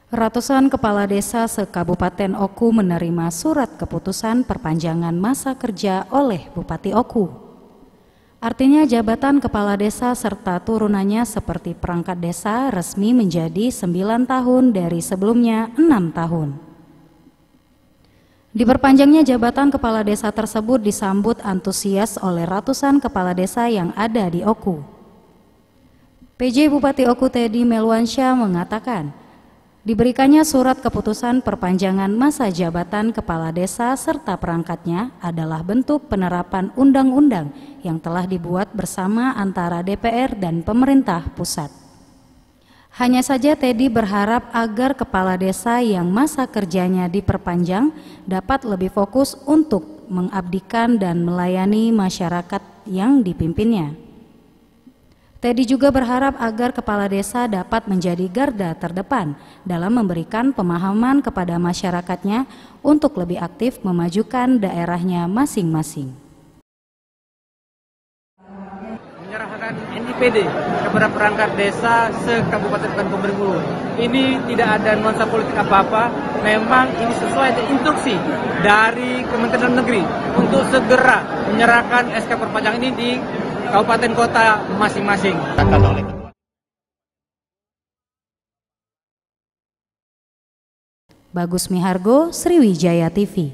Ratusan kepala desa se-Kabupaten Oku menerima surat keputusan perpanjangan masa kerja oleh Bupati Oku. Artinya jabatan kepala desa serta turunannya seperti perangkat desa resmi menjadi 9 tahun dari sebelumnya 6 tahun. Diperpanjangnya jabatan kepala desa tersebut disambut antusias oleh ratusan kepala desa yang ada di Oku. PJ Bupati Oku Teddy Melwansyah mengatakan, diberikannya surat keputusan perpanjangan masa jabatan kepala desa serta perangkatnya adalah bentuk penerapan undang-undang yang telah dibuat bersama antara DPR dan pemerintah pusat. Hanya saja Teddy berharap agar kepala desa yang masa kerjanya diperpanjang dapat lebih fokus untuk mengabdikan dan melayani masyarakat yang dipimpinnya. Teddy juga berharap agar kepala desa dapat menjadi garda terdepan dalam memberikan pemahaman kepada masyarakatnya untuk lebih aktif memajukan daerahnya masing-masing. Menyerahkan NIPD kepada perangkat desa se-Kabupaten Pemerintahan. Ini tidak ada nuansa politik apa-apa, memang ini sesuai dengan instruksi dari Kementerian Dalam Negeri untuk segera menyerahkan SK perpanjangan ini di kabupaten kota masing-masing. Bagus Mihargo, Sriwijaya TV.